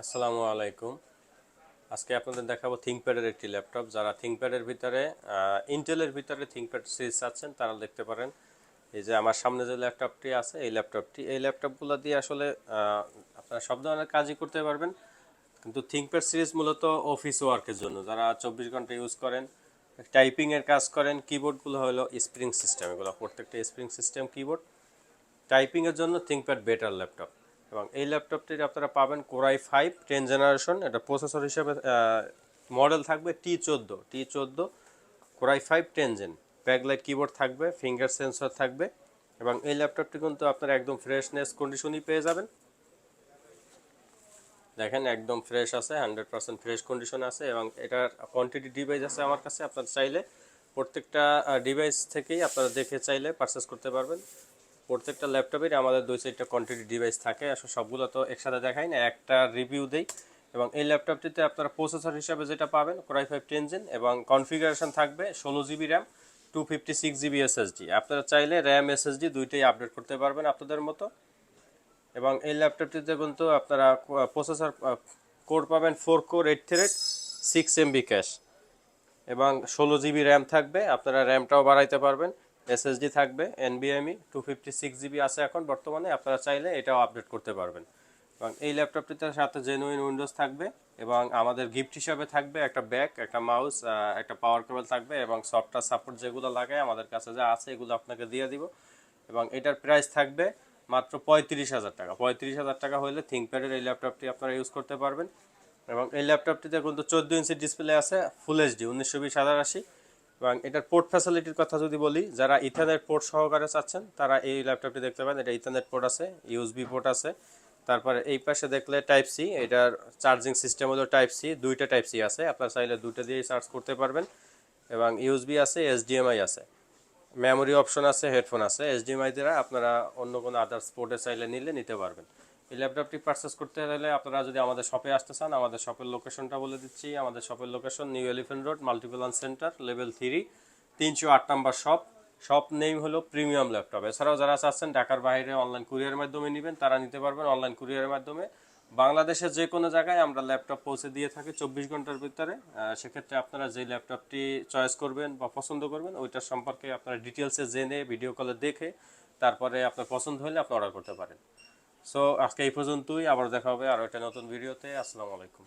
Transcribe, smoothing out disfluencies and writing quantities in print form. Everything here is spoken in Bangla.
আসসালামু আলাইকুম। আজকে আপনাদের দেখাবো থিংকপ্যাডের একটি ল্যাপটপ। যারা থিংকপ্যাডের ভিতরে ইন্টেলের ভিতরে থিংকপ্যাড সিরিজ চাচ্ছেন তারা দেখতে পারেন। এই যে আমার সামনে যে ল্যাপটপটি আছে এই ল্যাপটপগুলো দিয়ে আসলে আপনারা সব ধরনের কাজই করতে পারবেন। কিন্তু থিংকপ্যাড সিরিজ মূলত অফিস ওয়ার্কের জন্য, যারা 24 ঘন্টা ইউজ করেন, টাইপিংয়ের কাজ করেন। কিবোর্ডগুলো হলো স্প্রিং সিস্টেম, এগুলো প্রত্যেকটা স্প্রিং সিস্টেম কিবোর্ড। টাইপিংয়ের জন্য থিংকপ্যাড বেটার ল্যাপটপ। এবং এই ল্যাপটপটি আপনারা পাবেন কোরাই 5 10 জেনারেশন। এটা প্রসেসর হিসেবে মডেল থাকবে টি14 কোরাই 5 10 জেন। ব্যাকলাইট কিবোর্ড থাকবে, ফিঙ্গার সেন্সর থাকবে। এবং এই ল্যাপটপটি কিন্তু আপনারা একদম ফ্রেশনেস কন্ডিশনই পেয়ে যাবেন। দেখেন একদম ফ্রেশ আছে, 100% ফ্রেশ কন্ডিশন আছে। এবং এটার কোয়ান্টিটি ডিভাইস আছে আমার কাছে, আপনারা চাইলে প্রত্যেকটা ডিভাইস থেকেই আপনারা দেখে চাইলে পারচেস করতে পারবেন। প্রত্যেকটা ল্যাপটপের আমাদের 2-4টা কোয়ান্টিটি ডিভাইস থাকে, আসলে সবগুলো তো একসাথে দেখাই না, একটা রিভিউ দেই। এবং এই ল্যাপটপটিতে আপনারা প্রসেসর হিসাবে যেটা পাবেন কোরাই 5 10 জেন, এবং কনফিগারেশন থাকবে 16 জিবি র্যাম, 256 জিবি এসএসডি। আপনারা চাইলে র্যাম এসএসডি দুইটাই আপডেট করতে পারবেন আপনাদের মতো। এবং এই ল্যাপটপটিতে কিন্তু আপনারা প্রসেসর কোর পাবেন 4 কোর 8 থ্রেড, 6 MB ক্যাশ, এবং 16 জিবি র্যাম থাকবে। আপনারা র্যামটাও বাড়াইতে পারবেন। এসএসডি থাকবে এনবিএমই 256 জিবি আছে এখন বর্তমানে, আপনারা চাইলে এটাও আপডেট করতে পারবেন। এবং এই ল্যাপটপটিতে সাথে জেনুইন উইন্ডোজ থাকবে। এবং আমাদের গিফট হিসাবে থাকবে একটা ব্যাগ, একটা মাউস, একটা পাওয়ার কেবল থাকবে, এবং সফটওয়্যার সাপোর্ট যেগুলো লাগে আমাদের কাছে যা আছে এগুলো আপনাকে দিয়ে দিব। এবং এটার প্রাইস থাকবে মাত্র 35,000 টাকা। 35,000 টাকা হলে থিংকপ্যাডের এই ল্যাপটপটি আপনারা ইউজ করতে পারবেন। এবং এই ল্যাপটপটিতে কিন্তু 14 ইঞ্চি ডিসপ্লে আছে, ফুল এইচডি 1920 x 1080। এবং এটার পোর্ট ফ্যাসিলিটির কথা যদি বলি, যারা ইথারনেট পোর্ট সহকারে চাচ্ছেন তারা এই ল্যাপটপটি দেখতে পাবেন। এটা ইথারনেট পোর্ট আছে, ইউএসবি পোর্ট আছে। তারপরে এই পাশে দেখলে টাইপ সি, এটার চার্জিং সিস্টেম হলো টাইপ সি, দুইটা টাইপ সি আছে, আপনারা চাইলে দুইটা দিয়েই চার্জ করতে পারবেন। এবং ইউএসবি আছে, এইচডিএমআই আছে, মেমোরি অপশন আছে, হেডফোন আছে। এইচডিএমআই দ্বারা আপনারা অন্য কোনো আদার্স পোর্টে চাইলে নিতে পারবেন। এই ল্যাপটপটি পারচেস করতে হলে আপনারা যদি আমাদের শপে আসতে চান, আমাদের শপের লোকেশনটা বলে দিচ্ছি। আমাদের শপের location new elephant road, Multiplan centre, level 3, 308 নম্বর শপ। শপ নেম হলো প্রিমিয়াম ল্যাপটপ। এছাড়াও যারা চাচ্ছেন ঢাকার বাইরে অনলাইন কুরিয়ারের মাধ্যমে নেবেন, তারা নিতে পারবেন অনলাইন কুরিয়ারের মাধ্যমে। বাংলাদেশের যে কোনো জায়গায় আমরা ল্যাপটপ পৌঁছে দিয়ে থাকি 24 ঘন্টার ভিতরে। সেক্ষেত্রে আপনারা যে ল্যাপটপটি চয়েস করবেন বা পছন্দ করবেন ওইটার সম্পর্কে আপনারা ডিটেলসে জেনে ভিডিও কলে দেখে তারপরে আপনার পছন্দ হলে আপনি অর্ডার করতে পারেন। সো আজকে এই পর্যন্তই, আবার দেখা হবে আরও একটা নতুন ভিডিওতে। আসসালামু আলাইকুম।